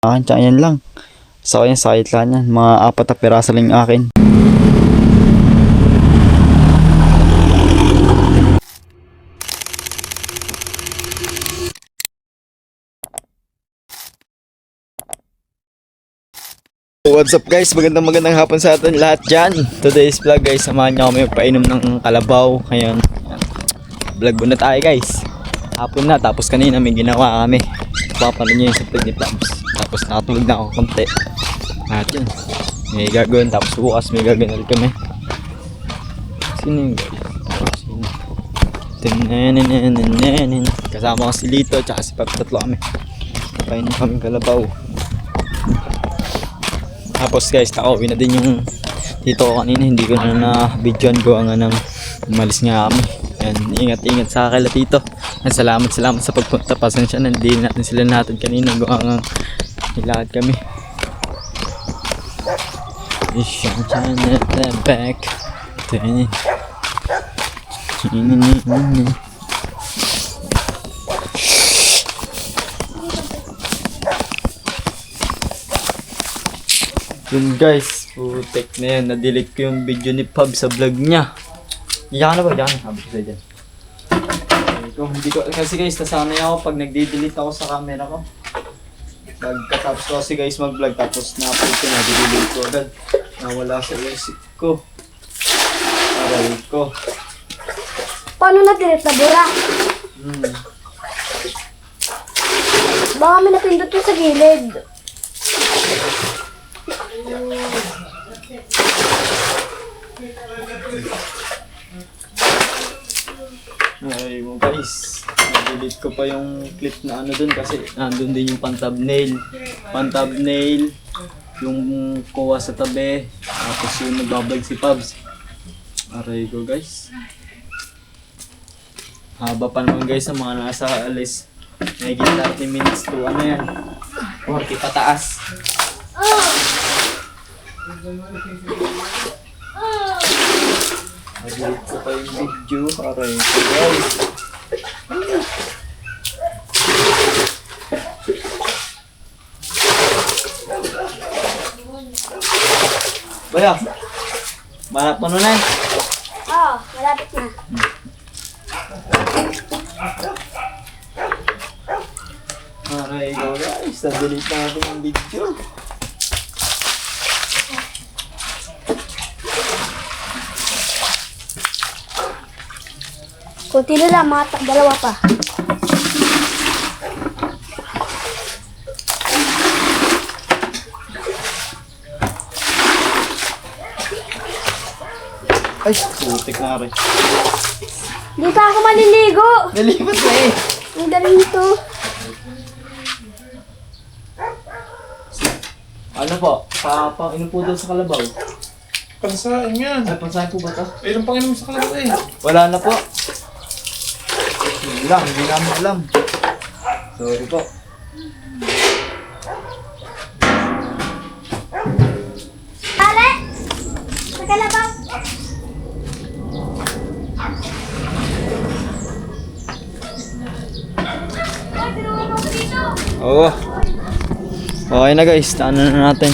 Akin, tsaka yan lang. So, yan, sakit lang yan. Mga 4 na piraso lang yung akin. What's up guys? Magandang hapon sa atin lahat dyan. Today's vlog guys, samahan nyo kami painom ng kalabaw. Ngayon, vlog muna tayo guys. Hapon na, tapos kanina may ginawa kami. Papanood nyo yung sa vlog ni Plabs. Tapos nakatulog na ako konti. At yun, may gagawin. Tapos bukas may gagawin ulit kami. Sino yung guys? Sino? Kasama ko si Lito, tsaka si Pap, tatlo kami. Painom kami kalabaw. Tapos guys, nakauwi na din yung dito ko kanina. Hindi ko na na-videoan ko ang umalis nga kami. Yan, ingat sa kala dito. Salamat sa pagpunta. Pasensya na, hindi natin sila natin kanina. Gawa nga nilakad kami. Back. Yun guys, putek na yan. Na-delete ko yung video ni Pab sa vlog niya. Iyan na ba? Iyan na. Habit ko sa'yo dyan. Kasi guys, nasanay ako pag nagde-delete ako sa camera ko. Pagkatapos ko kasi guys mag-vlog, tapos na-upload ko na, delete ko agad. Nawala sa isip ko. Aray ko. Paano na-delete na bura? Baka may napindot ko sa gilid. Ay mo guys, na-delete ko pa yung clip na ano dun kasi nandun din yung pan-thumbnail, yung kuha sa tabi, tapos yung nagbablog si Pabs. Aray ko guys. Haba pa naman guys sa mga nasa alis. May 30 minutes to ano yan, 40 pataas. Nag-delete ko pa yung video. Aray ko guys. Baya, malap mo na. Oo, malapit na. Aray ko guys, na-delete natin yung video. Kunti na lang, mga dalawa pa. Ay, putik na rin. Hindi pa ako maliligo. Nalipat na eh. Ang dali nito. Ano po? Inom po doon sa kalabaw. Pansain yan. Ay, pansahin po ba ito? Eh, nang panginom sa kalabaw eh. Wala na po. Hindi namin alam. Sorry po. Pare! Magkalabaw! Ay, pinuha mo ako dito! Oo. Okay na guys, ano na natin.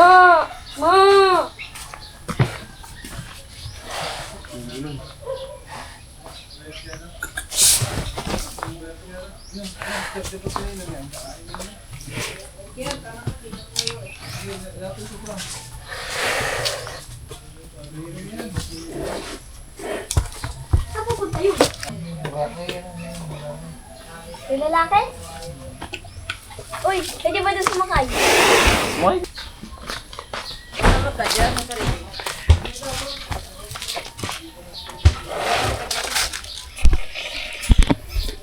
Ma! Saan pupunta yun? Yung lalaki? Uy, pwede ba doon sumakay? Why?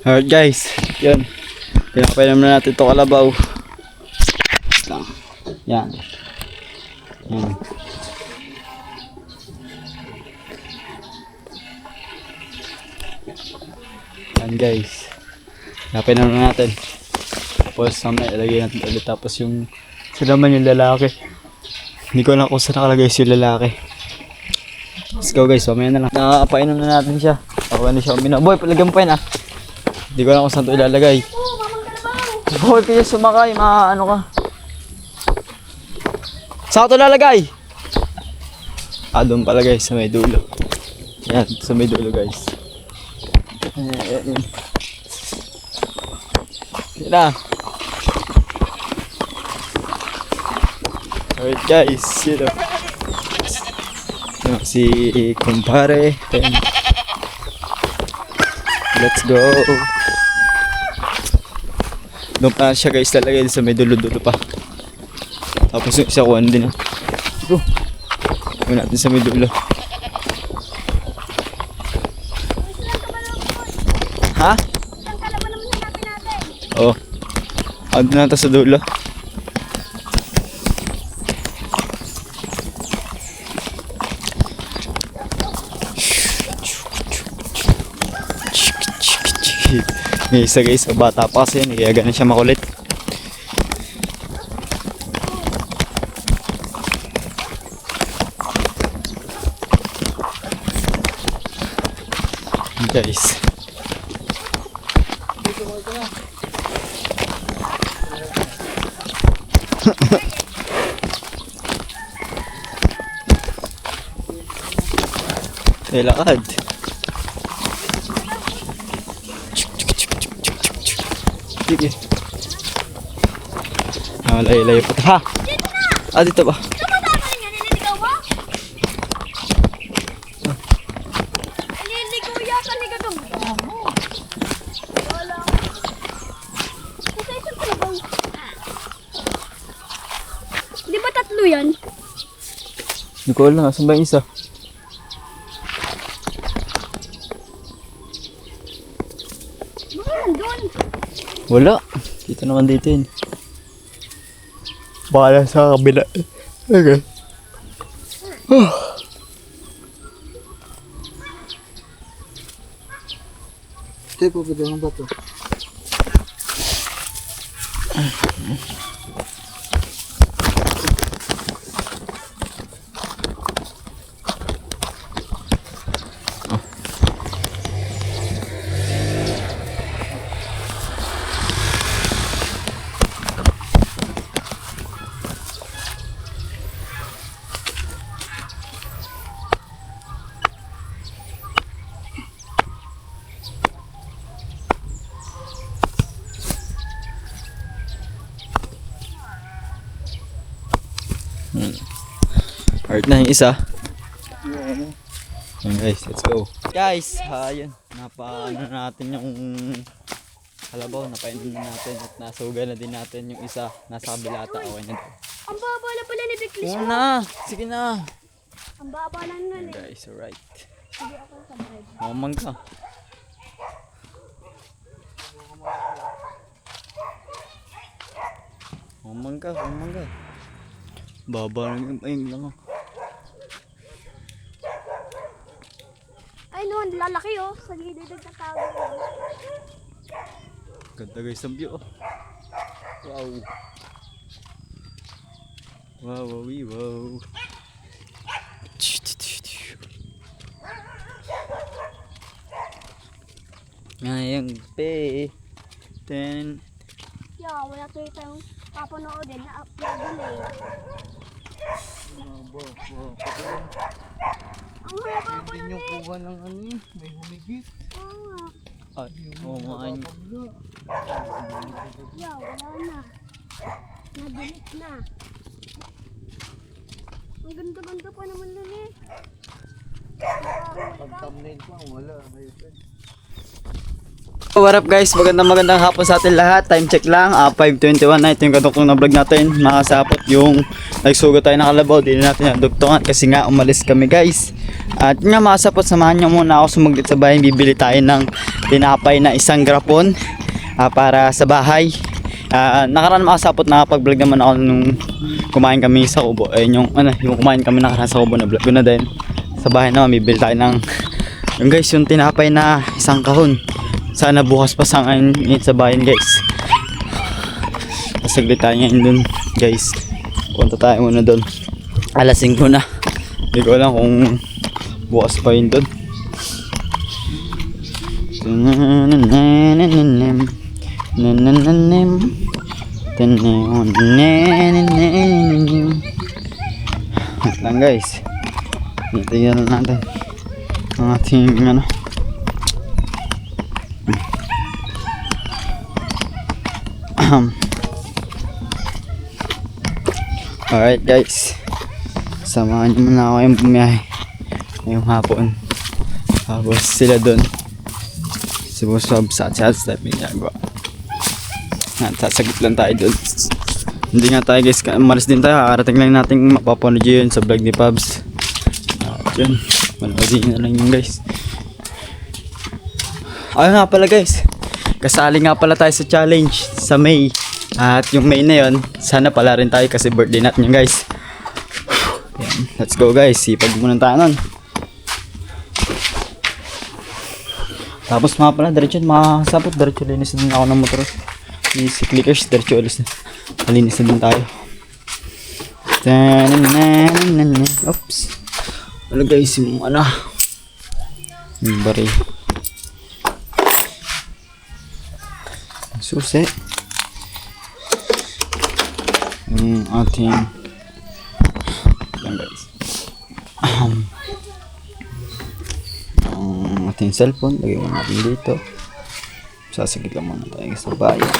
Alright guys, yun. Pinapainom na natin ito kalabaw. Yan. Yan. Yan guys. Pinapainom na natin. Tapos mamaya ilagay natin ulit. Tapos yung sila man yung lalaki. Hindi ko alam kung saan nakalagay yung lalaki. Let's go guys, mamaya na lang. Nakapainom na natin siya. Okay na siya uminom. Boy, palagyan mo pa yun ah. Hindi ko alam kung saan ito ilalagay. Oh, mamang kalabaw. Boy, kaya sumakay, ano ka. Saan ito lalagay? Doon pala guys, sa may dulo. Yan, sa may dulo guys. Yan. Yan na. Alright guys, yun o. Si kumpare. Let's go. Doon pa siya guys lalagay sa may dulo-dulo pa. Tapos yung isa kuhan din. Go. Gawin natin sa may dulo. Ha? Isang kalabaw naman hanapin natin. Oo. Ando na ito sa dulo. May isa guys, bata pa kasi yan, kaya ganun siya makulit. Guys. Lakad. Sige. Layo-layo pa. Ha? Dito ba? Ito ba tama rin yan? Nililigaw mo? Nililigaw yata ni Gadong. Wala. Kasi isang kalabaw. Di ba tatlo yan? Hindi ko alam. Saan ba yung isa? Baka nandun. Wala. Dito naman dito yun. Baka sa kabila. Okay. Ito po, pwede ba ito? Alright na yung isa. Ayan guys, let's go. Guys, ayun. Napaano natin yung kalabaw. Napainom na natin at nasuga na din natin yung isa. Nasa kabila ata. Okay na daw. Ang baba na pala ni Biklis. Una! Sige na! Ang baba lang nun Ayan eh. guys, alright. Hindi ako sa bread. Mamang ka. Mamang ka, mamang ka. Baba lang yung lang. Ay no, ang lalaki oh. Sa gilid ng tatawa. Ganda guys ang view. Oh. Wow. Wow, wow, wow. Ngayang pe. Ten. Yeah, wala to itong papanoodin na upload din eh. Ang haba pa Hindi nun nyo eh. kuha ng ano eh, may humigit. Oo nga. Ay, oo nga. Yeah, wala na. Nag-delete na. Ang ganda-ganda pa naman nun eh. Pag thumbnail pa, wala. What up guys, magandang hapon sa atin lahat. Time check lang, 5:21 na ito yung kadugtong na vlog natin. Makasapot yung nagsugo tayo ng kalabaw. Di na natin nadugtungan kasi nga umalis kami guys. At nga makasapot, samahan nyo muna ako sumaglit sa bahay. Bibili tayo ng tinapay na isang grapon para sa bahay. Nakaraan makasapot, nakapag-vlog naman ako nung kumain kami sa kubo. Yung kumain kami nakaraan sa kubo na vlog ko na din. Sa bahay naman, bibili tayo ng yung guys, yung tinapay na isang kahon. Sana bukas pa sa ngayon sa bayan guys. Pasaglit tayo ngayon dun guys. Punta tayo muna dun. Alas 5 na. Hindi ko alam kung bukas pa yun doon. Wait lang guys. Tingnan natin ang ating ano. Alright guys, samahan nyo muna ako yung bumiyahe ngayong hapon. Tapos sila doon, si Boss Rob sa Chats na pinagawa. Sasagot lang tayo doon. Hindi nga tayo guys, malis din tayo. Kakarating lang natin mapapanood yun sa vlog ni Pabs. At yun, manoodin na lang yun guys. Ayun nga pala guys, kasali nga pala tayo sa challenge sa May. At yung May na yun, sana pala rin tayo kasi birthday natin yun guys. Yan, let's go guys, sipag muna tayo nun. Tapos mga pala, diretso makakasapot, diretso linis din ako ng motor. Si Clickers, diretso alis na. Malinis na din tayo. Oops. Ano guys, yung ano, yung bari. Susi. Yung ating yan guys. Ang ating cellphone, lagay mo natin dito. Sasagit lang muna tayo sa bayan.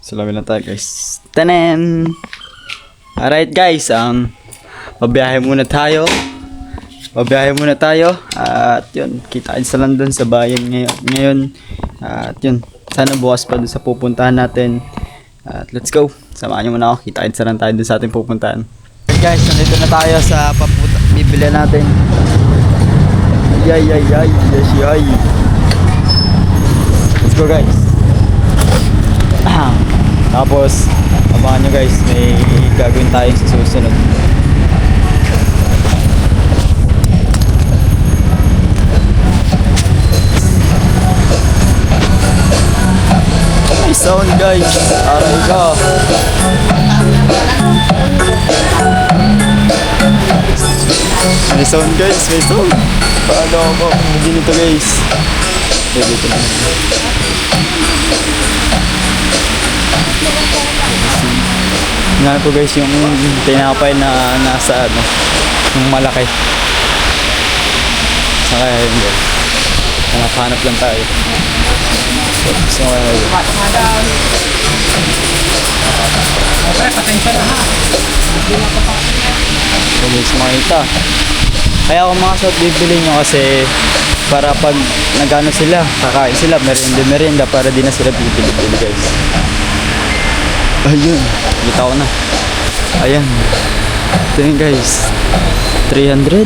Salamin lang tayo guys. Tanan! Alright guys, mabiyahe muna tayo. At yun, kitain sa lang dun sa bayan ngayon. At yun, sana bukas pa dun sa pupuntahan natin. At let's go. Samahan nyo muna ako, kitain sa lang tayo dun sa ating pupuntahan. Okay guys, nandito na tayo sa bibili natin. Ay. Let's go guys. Tapos, abangan nyo guys, may gagawin tayo sa susunod. May sound guys, aray ka. May sound guys, may sound. Paano ako? Hindi nito guys. Dito na. Nga po guys yung tinapay na nasa ano, yung malaki. Saka yun guys. Hanap lang tayo. So guys, makita. Kaya kung mga shot bibili nyo kasi para pag nagano sila, kakain sila, merienda para di na sila bibili guys. Ayun, kita ko na. Ayan. Ito yun guys. 300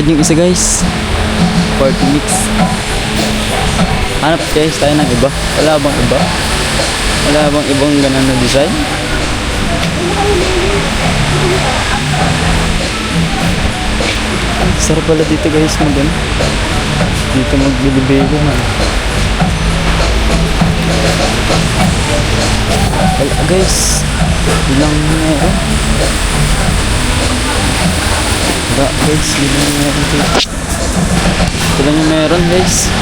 yung isa guys. Party mix. Hanap guys tayo ng iba. Wala bang iba? Wala bang ibang ganun na design? Sarap pala dito guys mag-ano. Dito magbili-bili man. Wala guys, bilang meron. Wala guys, bilang meron dito. Bilang yung meron guys.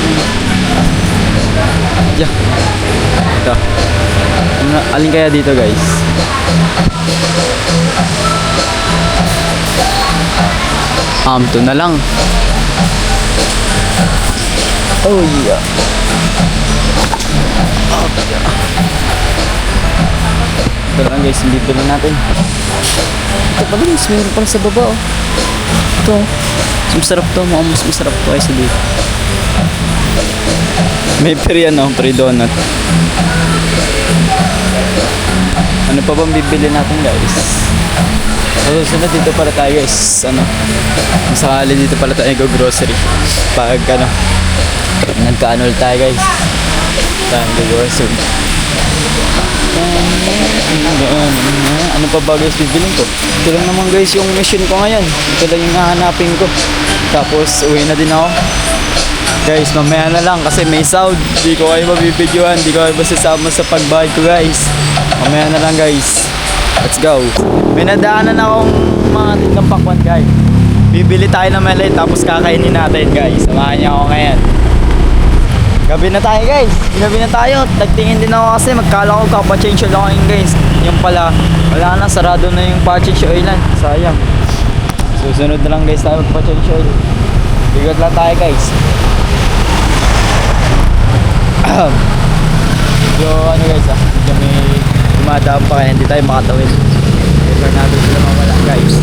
Yeah. Ito. Alin kaya dito guys? Ito na lang. Oh yeah. Ito lang guys, yung bibili natin. Ito pala guys, meron pala sa baba oh. Ito, mas masarap to, mas masarap to guys dito. May free ano, free donut. Ano pa bang bibili natin guys? Susunod dito pala tayo guys, ano, masakali dito pala tayo go-grocery. Pag ano, nagka-annual tayo guys. Tayo go-grocery. Ano pa ba guys bibilin ko? Ito lang naman guys yung mission ko ngayon. Ito lang yung hahanapin ko. Tapos uwi na din ako. Guys, mamaya na lang kasi may sound. Hindi ko kayo mabibidyoan. Hindi ko kayo masasama sa pagbahid ko guys. Mamaya na lang guys. Let's go. May nadaanan akong mga tindang pakwan guys. Bibili tayo ng malay tapos kakainin natin guys. Samahan niyo ako ngayon. Gabi na tayo guys. Gabi na tayo. Tagtingin din ako kasi magkala ko kapachange oil ako yun guys. Yung pala, wala na. Sarado na yung pa-change oilan. Sayang. Susunod na lang guys tayo magpa-change oil. Bigot lang tayo guys. Medyo ano guys medyo may dumadaan pa kaya hindi tayo makatawid. Never natin sila mawala guys.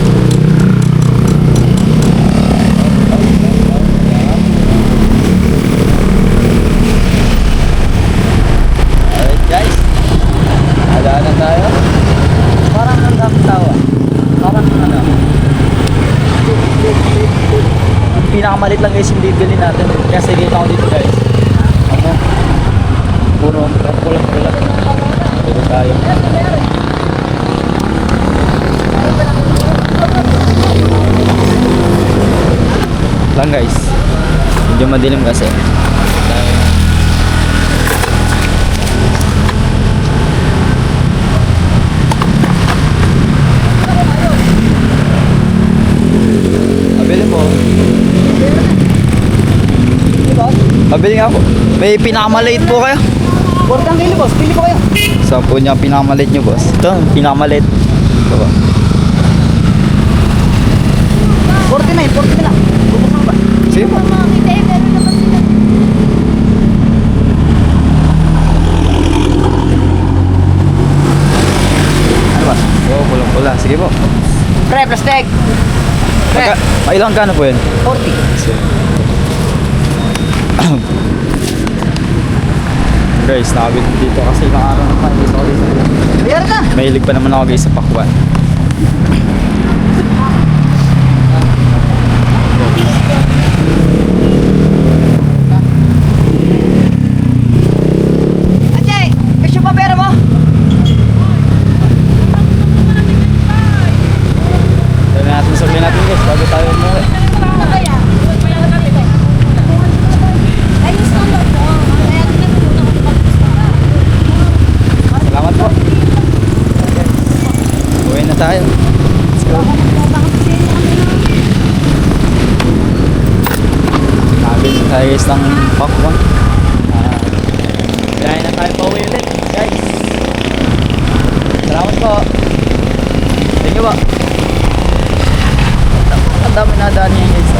Alright guys, nadaan na tayo. Parang ang daming tao. Parang ano, ang pinakamalit lang guys yung bibili natin. Kasi kita ko dito guys, ano, puro pulang-pulang. Dito tayo. Lang guys, medyo madilim kasi. Pabili mo. Pabili nga po. May pinakamaliit po kayo. 40 kilo boss, pili ko kayo. Saan po niya pinakamaliit nyo boss? Ito, pinakamaliit. Ito ba? 49 lang. Bubuksan ba? Sige po. Makakita eh, meron naman sila. Ano ba? Oo, pulang-pula. Sige po. Pre, plastic. Ilang kano po yun? 40. Guys, nakabit dito kasi ilang araw na pa. Dito ako dito. Bayar na. Mahilig pa naman ako guys sa pakwan. Ajay, kasi pa pera mo? Sabihin natin guys, bago tayo umuwi. Salamat po. Uwi na tayo. Let's go. Nakabit na tayo guys ng pakwan. Kaya na tayo pa uwi ulit guys. Salamat po. Thank you po. Ang dami na daan niya guys.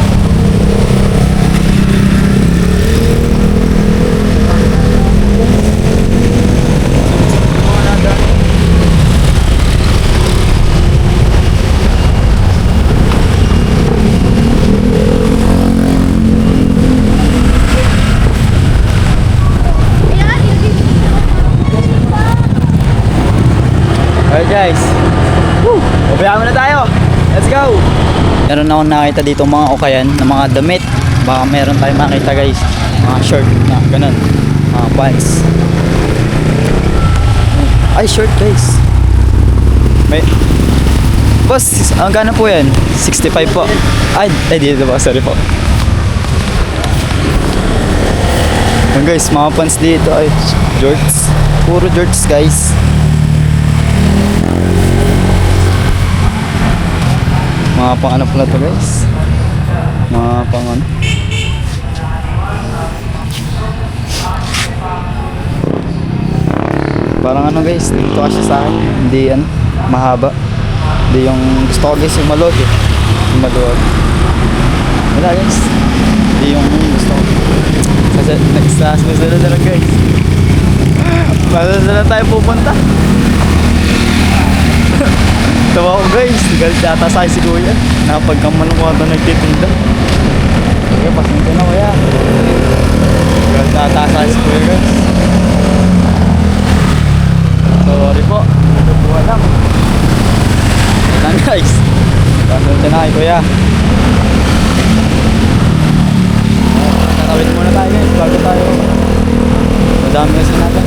Alright guys. Woo! Pabayaan mo na tayo. Let's go! Meron akong nakita dito mga ukayan na mga damit. Baka meron tayong makita guys. Mga short na ganun. Mga pants. Ay, short guys. May... Boss, ang gano po yan? 65 po. Ay dito ba? Sorry po. Yan guys, mga pants dito. Ay, shorts. Puro shorts guys. Mga pang ano pala to guys. Mga pang ano. Parang ano guys, dito kasi sa akin. Hindi ano, mahaba. Hindi yung gusto ko guys yung maluwag eh. Yung maluwag. Wala guys. Hindi yung gusto ko. Sa susunod na lang guys. Masusunod na tayo pupunta. Tawa ko guys, galit yata sa si kuya. Napagkamanong ko ito nagtitinda. Kaya pasensya na kuya. Galit yata sa si kuya guys. Sorry po, ito po alam. Ayan guys. Pasensya na kay kuya. Tatawid muna tayo guys bago tayo. Madami kasi natin.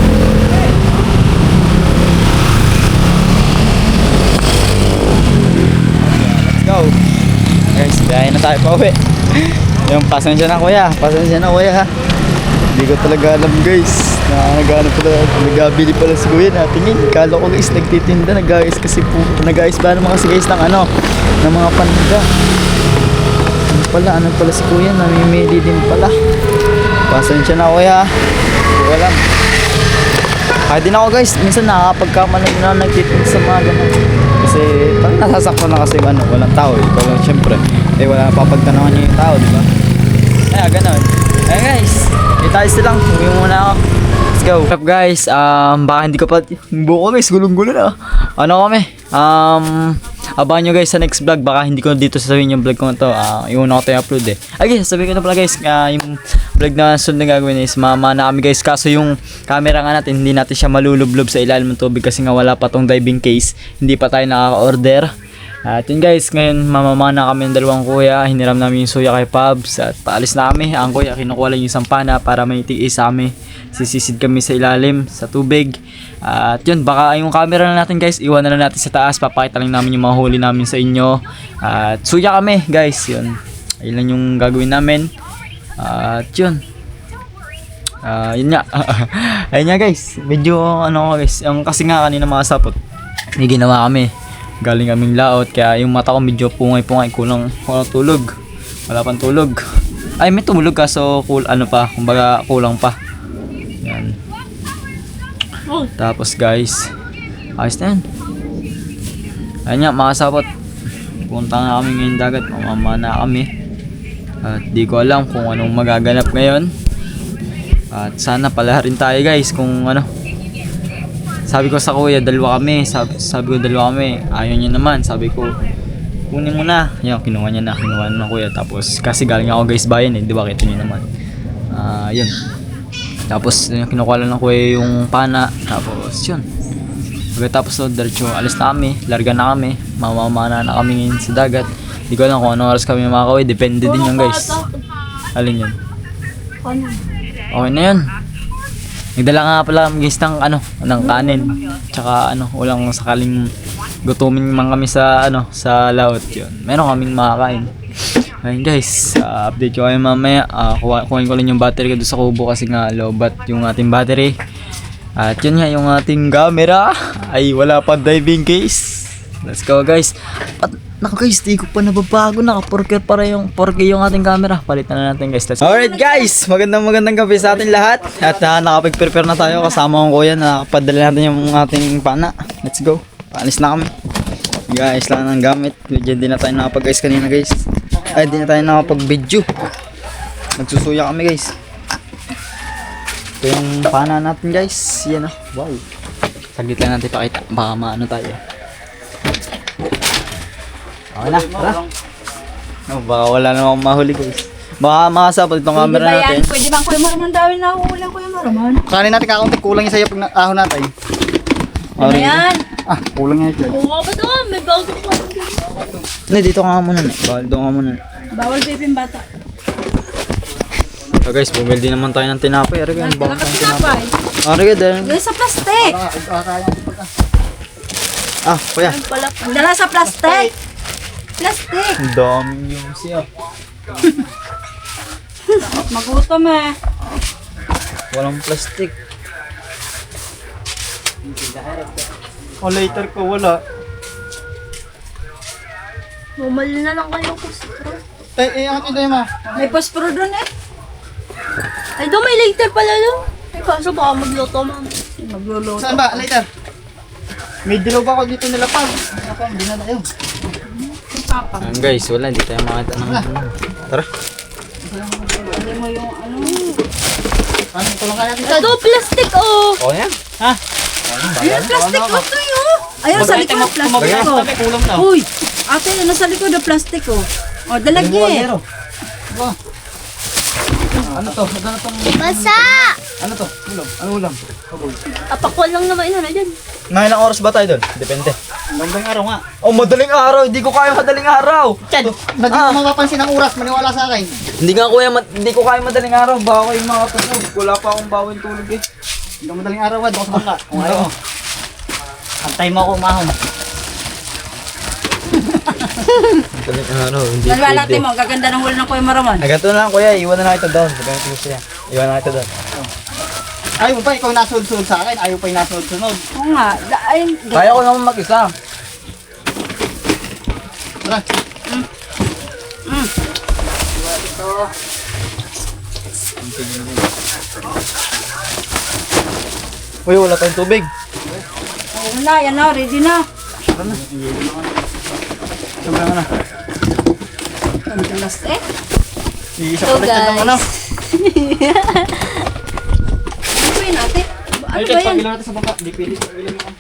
Go! Guys, biyahe na tayo pa uwi. Yung pasensya na kuya, pasensya na kuya ha. Hindi ko talaga alam guys na nagano pala, nagabili pala si kuya na tingin. Kala ko guys nagtitinda, nag-ayos kasi po, nag-ayos ba naman kasi guys ng ano, ng mga paninda. Ano pala si kuya, namimili din pala. Pasensya na kuya, hindi ko alam. Kahit din ako guys, minsan nakakapagkamalan na nagtitinda sa mga ganun. Kasi parang nasasaktan na kasi ano, walang tao. Ikaw lang syempre. Eh wala papagtanawan niya yung tao, di ba? Kaya ganun. Eh guys, itayos na lang. Uwi muna ako. Let's go. What's up guys? Baka hindi ko pa buko guys, gulong-gulo na. Ano kami? Abangan nyo guys sa next vlog. Baka hindi ko dito sasabihin yung vlog ko na to. Yung una ko tayo upload eh. Okay, sabihin ko na pala guys. Yung vlog na sunod na gagawin is mamana kami guys. Kaso yung camera nga natin, hindi natin siya malulublob sa ilalim ng tubig. Kasi nga wala pa tong diving case. Hindi pa tayo nakaka-order. At yun guys, ngayon mamamana kami ng dalawang kuya. Hiniram namin yung suya kay Pabs. At paalis na kami. Ang kuya kinukuha lang yung sampana para may tiis sa amin. Sisisid kami sa ilalim, sa tubig. At yun, baka yung camera na natin guys, iwan na lang natin sa taas. Papakita lang namin yung mga huli namin sa inyo. At suya kami guys, yun. Ayun lang yung gagawin namin. At yun. Yun nga. Ayun nga guys, medyo ano guys, yung kasi nga kanina mga sapot. May ginawa kami. Galing kaming laot, kaya yung mata ko medyo pungay-pungay, kulang tulog. Wala pang tulog. Ay, may tumulog kaso ano pa, kumbaga kulang pa. Yan. Tapos guys, ayos na yan. Ayun nga mga sapot, punta na kami ngayon dagat, mamamana kami. At di ko alam kung anong magaganap ngayon. At sana pala rin tayo guys kung ano. Sabi ko sa kuya, dalawa kami. Sabi ko dalawa kami. Ayaw niya naman. Sabi ko, kunin mo na. Yan, kinuha niya na. Kinuha na ng kuya. Tapos, kasi galing ako guys bayan eh. Di ba? Kita niyo naman. Yun. Tapos, kinukuha lang ng kuya yung pana. Tapos, yun. Pagkatapos no, diretso, alis na kami. Larga na kami. Mamamana na kami ngayon sa dagat. Di ko alam kung anong oras kami makakawin. Depende din yun guys. Alin yun? Okay na yun. Nagdala nga pala guys ng ano, ng kanin. Tsaka ano, walang sakaling gutumin man kami sa ano, sa laot yun. Meron kaming makakain. Ayun guys, update ko kayo mamaya. Kuhain ko lang yung battery ko doon sa kubo kasi nga low bat yung ating battery. At yun nga yung ating camera. Ay wala pa diving case. Let's go guys. At naku guys, di ko pa nababago. Naka 4K yung ating camera. Palitan na natin guys. Alright guys, magandang gabi sa atin lahat. At nakapag-prepare na tayo kasama kong kuya. Nakapadala natin yung ating pana. Let's go. Paalis na kami. Guys, lang ng gamit. Diyan din na tayo nakapag-guys kanina guys. Ay, di na tayo nakapag-video. Nagsusuya kami guys. Ito yung pana natin guys. Yan o. Wow. Saglit lang natin pakita. Baka maano tayo. Okay na, tara. No, baka wala namang mahuli guys. Baka makasapot itong camera natin. Pwede bang kuya mo rin ang dami na ulang kuya mo raman? Kanin natin kakaunti, kulang yung sayo pag ahon natin. Ano yan? Kulang yan dyan. Oo ba ito? May bawal ko. Hindi, dito ka nga muna. Bawal doon ka muna. Bawal baby bata. So guys, bumili naman tayo ng tinapay. Ariga, ang bawang tayong tinapay. Ariga, dahil. Dala sa plastic. Kuya. Dala sa plastic. Plastic. Ang daming yung siya. Magutom eh. Walang plastic. Later ko wala. Bumali na lang kayo po. Ang tinday mo. May posporo doon eh. Ay doon may later pala doon. Ay kaso baka magluto man. Magluluto. Saan ba? Later. May dilaw ba ako dito nila Pag? Hindi na tayo. Guys, wala. Hindi tayo makita ng tara. Hindi mo yung ano. Ano, tulungan natin dyan. Ito plastic oh. O yan. Ha? Ayun plastic mo to yun. Ayun sa likod ng plastic oh. Kulang na. Uy, ate nasa likod ng plastic oh. O dalagyan. Ano to? Ano tong... Basa! Ano to? Ulam. Ano ulam? Apakwal lang naman yun. Ano dyan? Mga ilang oras ba tayo doon? Depende. Magandang araw nga. Oh, madaling araw. Hindi ko kaya madaling araw. Chad, hindi mo mapapansin ang oras. Maniwala sa akin. Hindi nga kuya, hindi ko kaya madaling araw. Baka ko yung mga tulog. Wala pa akong bawin tulog eh. Hindi mo madaling araw. Doon ka sa bangka. Kung ayaw mo. Antay mo ako umahon. Ano, hindi Dalawa natin mo, gaganda ng huli ng Kuya Maraman. Ganito na lang kuya, iwan na lang ito doon. Ganito gusto niya. Iwan na ito doon. Ayaw pa, ikaw nasunod-sunod sa akin. Ayaw pa yung nasunod-sunod. Oo nga, Kaya ko naman mag-isa. Tara. Uy, wala tayong tubig. Oo na, yan na, ready na. Sobrang na. Ang dalas eh. Iisa So, pa rin ng ano. Ano ba yun ate? Ano Ay, ba guys, yan? pag natin sa bangka. Di pwede sa ilan mo.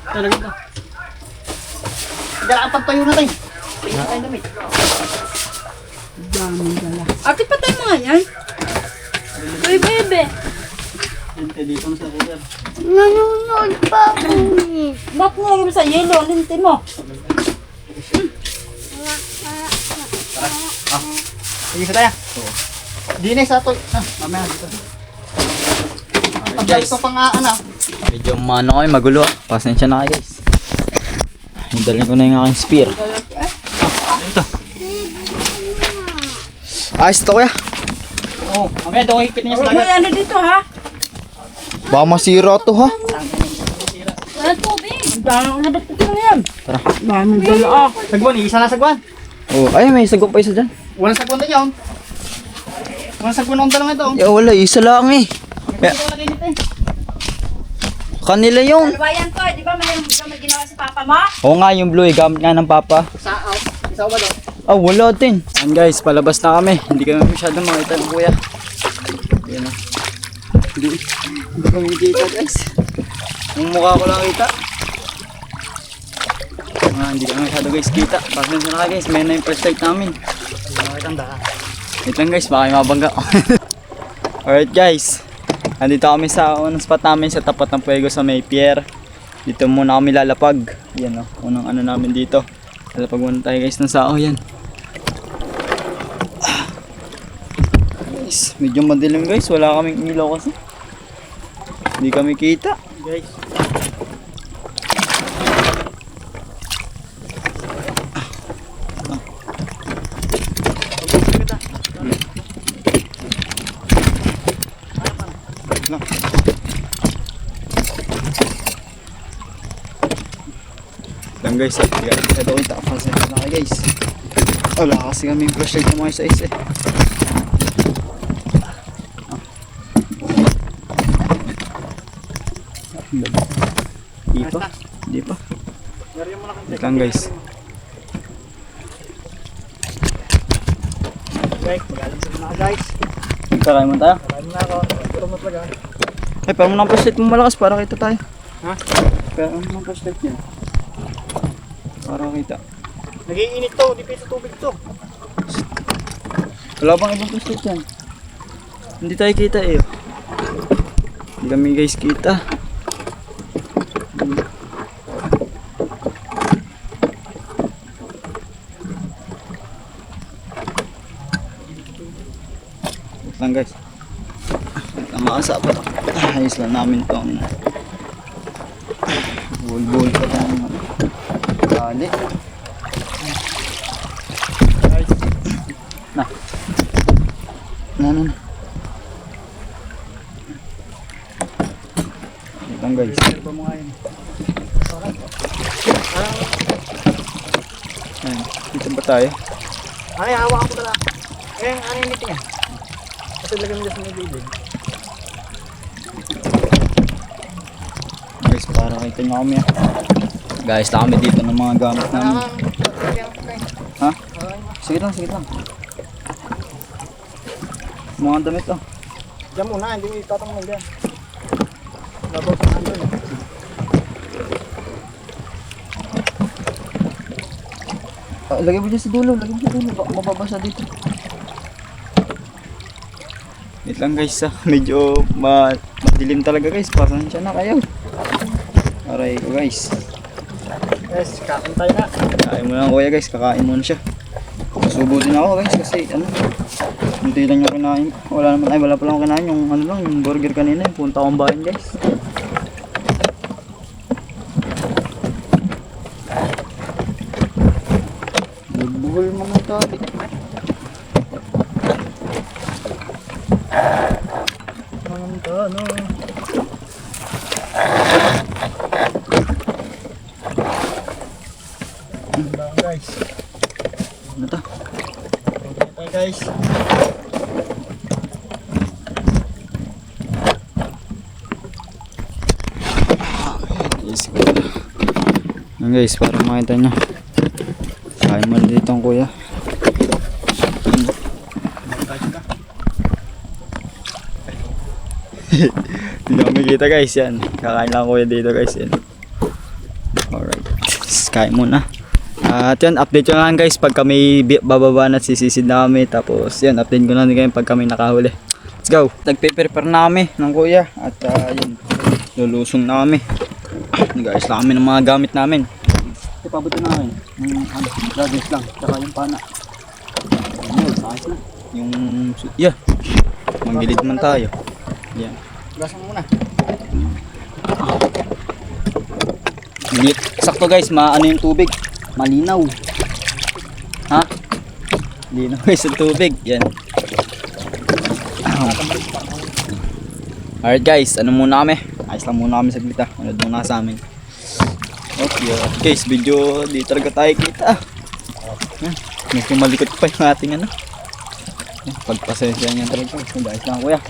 Talaga ito. Dala ang pagtayo natin. Tingnan tayo damit. Daming dala. Ate, patay mo nga yan. Uy, bebe. Dito na sa kuya. Nanonood pa ako. Ba't nga sa yelo? Lintin mo. Sige sa tayo. Dinis sa to. Mamaya dito. Ang Guys, dito pang ano. medyo mano kayo, magulo. Pasensya na kayo guys. Dalhin ko na yung aking spear. Ito. Ayos ito kuya. Oo, mamaya daw higpit niya sa May lagat. ano dito ha? Baka masira to ha. Wala tubig. Daming labas ito na yan. Tara. Daming dala ah. Sagwan, isa na sagwan. Oh, ay may sagong pa isa dyan. Walang sagwan na yun. Walang sagwan akong dalawang ito. Ya wala, isa lang eh. Ito wala kayo dito eh. Kanila yung... Dalawa yan to, di ba may ginawa si Papa mo? Oo nga, yung blue eh, gamit nga ng papa. Sa out. Isa ba daw? Ah, wala din. Ayan guys, palabas na kami. Hindi kami masyadong makita ng kuya. Ayan o. Hindi kami kita guys. Yung mukha ko lang kita. Hindi kami masyado guys kita. Pasensya na kayo guys, may na yung first light namin. Wait lang guys, baka may mabangga. Alright guys. Nandito kami sa unang spot namin sa tapat ng Puego sa Maypier. Dito muna kami lalapag. Yan o, unang ano namin dito. Lalapag muna tayo guys ng sao yan. Guys, medyo madilim guys. Wala kaming ilaw kasi. Hindi kami kita. Guys. Lang guys, ito kita. Pasensya na kayo guys. Wala kasi kami flashlight ng mga isa-isa eh. Di pa? Di pa? Wait lang guys. Guys, magaling sa mga guys. Kakain mo tayo? Magaling na ako. Pero matlaga. Ay, parang mo ng flashlight mo malakas para kita tayo. Ha? Parang mo ng flashlight niya. Para kita. Nagiinit to. Di pa sa tubig to. Wala bang ibang flashlight yan? Hindi tayo kita eh. Hindi kami guys kita. Wait lang guys. Maasa pa. Ayos lang namin tong bulbul pa tayong tali. Na. Na. Wait lang guys. Ito mo ngayon. Ayan. Dito ba tayo? Ay, hawak ko pala. Eh, ano yung meeting ah? Kasi lagyan mo dyan sa may bibig. Guys, para kita nyo kami. Guys, na kami dito ng mga gamit namin. Ha? Sige lang. Mga damit oh. Diyan muna, hindi mo itatang mo dyan. Labaw sa nandun eh. Lagay mo dyan sa dulo, baka mababasa dito. Wait lang guys medyo madilim talaga guys, pasensya na kayo. Aray ko guys. Yes, kakantay na. Kain mo na kuya guys, kakain muna siya. Susubo din ako guys kasi hindi lang yung kinain. Wala pa lang kinain yung yung burger kanina, yung punta akong bayan guys. Guys. Ano to? Okay guys. Yes, yan guys, para makita nyo. Kaya mo dito ang kuya. Hindi na makikita guys yan. Kakain lang kuya dito guys yan. Alright. Kain muna. At yun, update ko na lang guys pag kami bababa na sisisid na kami. Tapos yan, update ko na din kayo pag kami nakahuli. Let's go. Nagpe-prepare na kami ng kuya. At yun, lulusong na kami. Nag-ayos lang kami ng mga gamit namin. Ipabuto na kami. Dragons lang. Tsaka yung pana. Ayun, ayos na. Yung, yeah. Manggilid man tayo. Yan. Gasan muna. Sakto guys, maano yung tubig. Malinaw. Ha? Linaw guys yung tubig. Yan. Alright guys, ano muna kami? Ayos lang muna kami saglit ha. Manood muna sa amin. Okay, guys, video di talaga tayo kita. Medyo malikot pa yung ating ano. Pagpasensya niya talaga. Ayos lang kuya.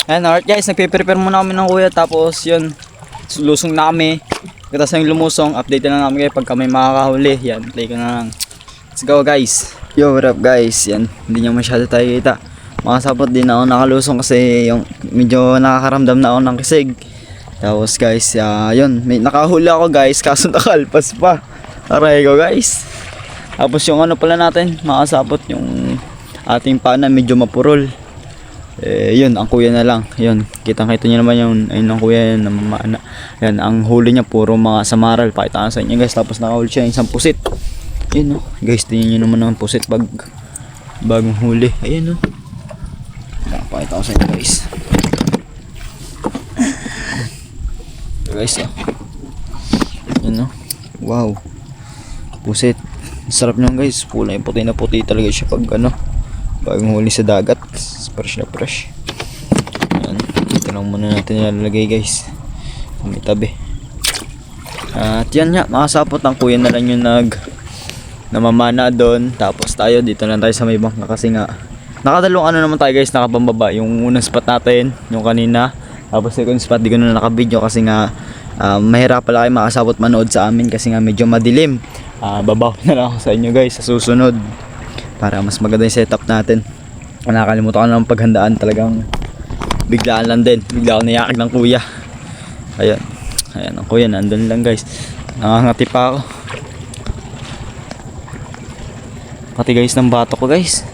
Ayan, alright guys, nagpe-prepare muna kami ng kuya. Tapos yun, lusong na kami. Katas na yung lumusong, update na lang namin kayo pag kami makakahuli. Yan, play ko na lang. Let's go guys. Yo, what up guys? Yan, hindi nyo masyado tayo kita. Makasapot din ako nakalusong kasi yung medyo nakakaramdam na ako ng kisig. Tapos guys, yun, may nakahuli ako guys, kaso nakalpas pa. Aray ko guys. Tapos yung ano pala natin, makasapot yung ating pana medyo mapurol. Yun, ang kuya na lang. Yun, kitang-kita nyo naman yung ayun ang kuya yun, namamana. Yan, ang huli niya puro mga samaral. Pakita ko sa inyo guys. Tapos nakahuli siya isang pusit. Yun, no. Guys, tingnan nyo naman ang pusit bagong huli. Ayun, no. Pakita ko sa inyo guys. Guys, yun, no. Wow. Pusit. Sarap nyo guys. Kulay puti na puti talaga siya pag ano, bagong huli sa dagat. Fresh na fresh. Yan. Ito lang muna natin nilalagay guys. May tabi. At yan nga, makasapot ang kuya na lang yung namamana doon. Tapos tayo dito lang tayo sa may bangka kasi nga nakadalawang ano naman tayo guys, nakapambaba. Yung unang spot natin, yung kanina. Tapos second spot, di ko na nakabidyo kasi nga mahirap pala kayo makasapot manood sa amin kasi nga medyo madilim. Babaw na lang ako sa inyo guys sa susunod para mas maganda yung setup natin. Nakakalimutan ko na ng paghandaan, talagang biglaan lang din. Bigla ako niyakag ng kuya. Ayan. Ayan ang kuya, nandun lang guys. Nangangati pa ako. Pati guys ng bato ko guys.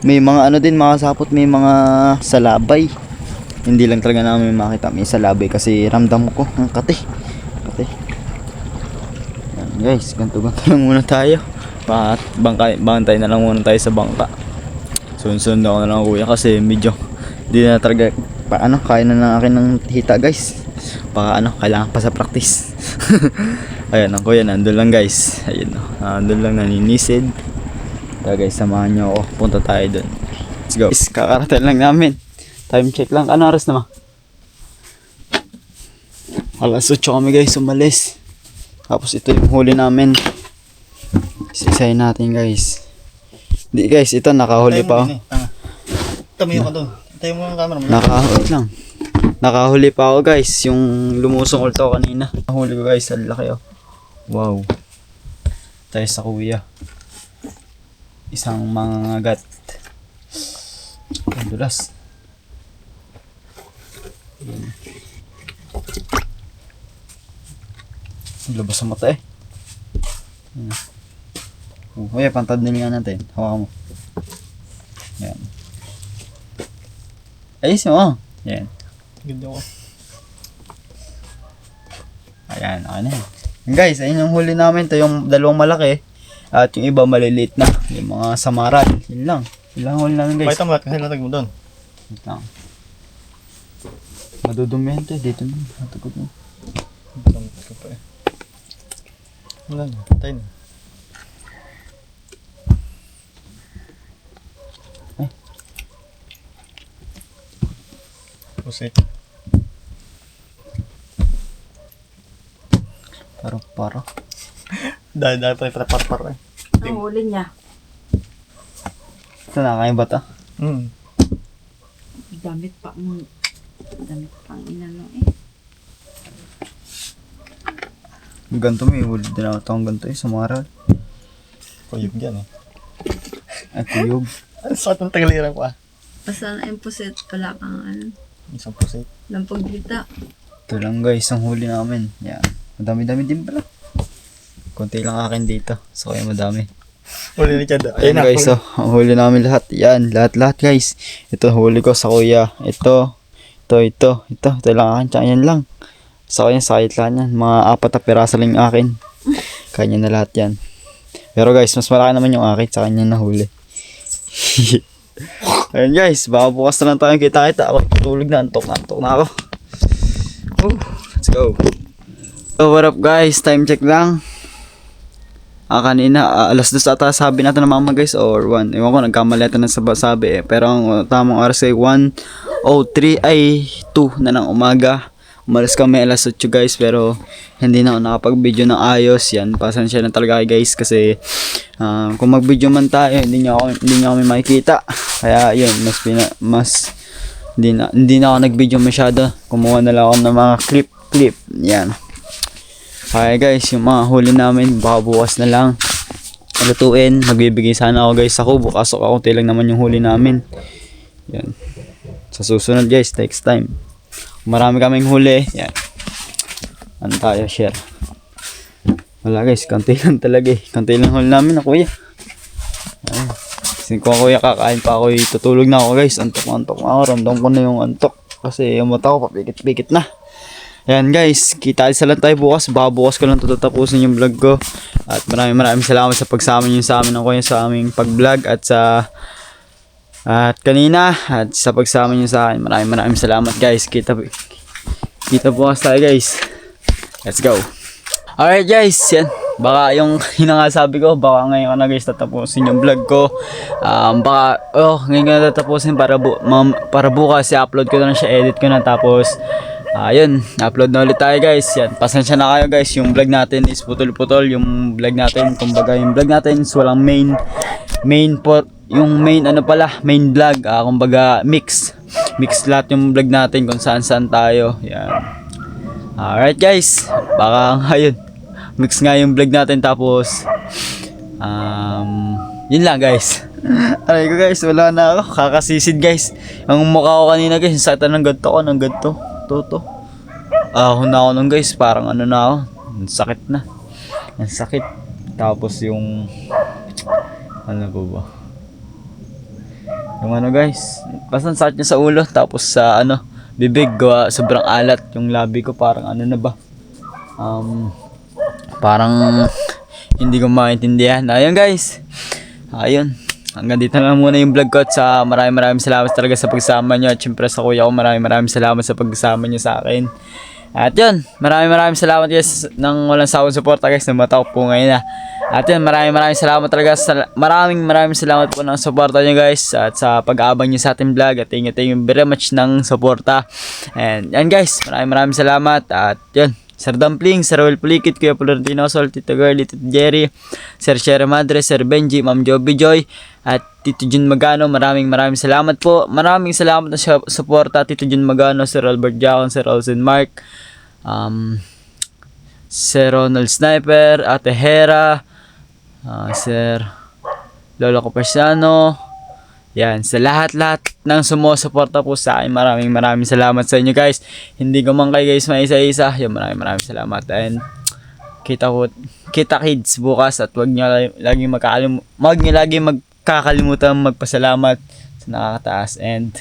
May mga ano din, mga sapot, may mga salabay. Hindi lang talaga namin makita may salabay kasi ramdam ko ang kati. Ayan guys, ganto lang muna tayo. Bangkay na lang muna tayo sa bangka. Sunod ako na lang kuya kasi medyo di na talaga kaya na ng akin ng hita guys. Kailangan pa sa practice. Ayan ang kuya, nandun lang guys. Ayun, nandun lang naninisid. Kaya guys, samahan nyo ako, punta tayo dun. Let's go. Kakarating lang namin. Time check lang, ano oras naman? Alas 8 kami guys, umalis. Tapos ito yung huli namin. Isisayin natin guys. Di guys, ito nakahuli pa ako. Tamayo ka doon. Tayo mo ang camera mo. Nakahuli lang. Nakahuli pa ako guys, yung lumusong ulit ako kanina. Nakahuli ko guys, ang laki oh. Wow. Tayo sa kuya. Isang mangangagat. Ang dulas. Labas sa mata eh. Kuya, pantad nila natin. Hawakan mo. Yan. Ayos mo. Yan. Ganda ko. Ayan, ano yan. Guys, ayun yung huli namin. Ito yung dalawang malaki. At yung iba maliliit na. Yung mga samaral. Yun lang. Yun lang huli namin guys. Pakita mo kasi latag mo doon. Yun lang. Madudumihan to. Dito na. Natagod mo. Tamit ko pa eh. Wala na. Tayo na. Pusit. Paro-paro. Dahil pa yung par-par eh. Ang huli niya. Ito na, kaya ba ito? Damit pang inano eh. Yung ganito may huli din ako itong ganito sa mga aral. Kuyog yan eh. Ay, kuyog. Ang sakit ng tagaliran ko ah. Basta na imposet pala kang ano. Isang pusit. Lampagbita. Ito lang guys, ang huli namin. Yan. Madami-dami din pala. Konti lang akin dito. So kaya madami. Huli ni Chad. Ayan guys, oh, ang huli namin lahat. Yan, lahat guys. Ito huli ko sa kuya. Ito lang akin. Tsaka yan lang. Sa kanya, sa kahit lang yan. Mga 4 na piraso lang yung akin. Kanya na lahat yan. Pero guys, mas malaki naman yung akin. Sa kanya nahuli. Ayan guys, baka bukas na lang tayo kita-kita. Ako tutulog na. Antok na ako. Let's go. So what up guys, time check lang. Kanina, alas 2 ata sabi natin ng mama guys, or 1. Ewan ko, nagkamali ito na sabi eh. Pero ang tamang oras ay 1:03 ay 2 na ng umaga. Umalis kami alas 8 guys, pero hindi na ako nakapag-video ng ayos. Yan, pasensya na talaga guys kasi kung mag-video man tayo, hindi niyo kami makikita. Kaya yun, hindi na ako nag-video masyado. Kumuha na lang ako ng mga clip. Yan. Kaya guys, yung mga huli namin, baka bukas na lang lutuin. Magbibigay sana ako guys ako. Bukas ako lang naman yung huli namin. Yan. Sa susunod guys, next time. Marami kaming huli. Yan. Ano tayo, share. Wala guys, kanti lang talaga eh. Kanti lang huli namin na kuya. Ayun. Kasi kung kuya kakain pa ako, tutulog na ako guys. Antok na ako. Ramdam ko na yung antok. Kasi yung mata ko papikit-pikit na. Ayan guys, kita-isa lang tayo bukas. Baka bukas ko lang tatapusin yung vlog ko. At maraming salamat sa pagsama nyo sa amin ng kuya sa aming pag-vlog at kanina at sa pagsama nyo sa akin. Maraming salamat guys. Kita bukas tayo guys. Let's go. Alright guys, yan. Baka yung sabi ko, baka ngayon ka na guys tatapusin yung vlog ko. Ngayon ka na tatapusin para bukas i-upload ko na siya, edit ko na tapos ayun, upload na ulit tayo guys. Yan, pasensya na kayo guys. Yung vlog natin is putol-putol. Yung vlog natin, kumbaga yung vlog natin is walang main vlog. Kumbaga mix lahat yung vlog natin kung saan tayo. Yan. Alright guys, baka ngayon mix nga yung vlog natin tapos yun lang guys. Aray ko guys, wala na ako. Kakasisid guys. Ang mukha ko kanina guys, sakit ng ganto ko, ng ganto. Toto. Na ako nun guys, parang ano na ako. Ang sakit na. Ang sakit. Tapos yung ano po ba? Yung ano guys, basta ang sakit niya sa ulo. Tapos sa bibig ko, sobrang alat. Yung labi ko parang ano na ba? Parang hindi ko maintindihan. Ayun guys. Ayun. Hanggang dito na lang muna yung vlog ko at sa maraming salamat talaga sa pagsama nyo at syempre sa kuya ko maraming salamat sa pagsama nyo sa akin. At yun, maraming salamat guys ng walang sawang suporta guys, namataw po ngayon na. At yun, maraming salamat talaga maraming salamat po ng suporta nyo guys at sa pag-aabang nyo sa ating vlog at thank you very much ng suporta. And yan guys, maraming salamat at yun. Sir Dumpling, Sir Will Pulikit, Kuya Florentino Sol, Tito Girlie, Tito Jerry, Sir Sierra Madre, Sir Benji, Ma'am Joby Joy, at Tito Jun Magano. Maraming salamat po. Maraming salamat na suporta, Tito Jun Magano, Sir Albert Jacon, Sir Olsen Mark, Sir Ronald Sniper, Ate Hera, Sir Lolo Coperciano. Yan, sa lahat ng sumusuporta po sa akin, maraming salamat sa inyo guys. Hindi ko man kayo guys maisa-isa. Yan, maraming salamat. And kita kids bukas at wag niyo laging magkakalimutan magpasalamat sa nakakataas. And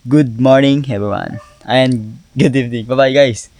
good morning everyone. And good evening. Bye bye guys.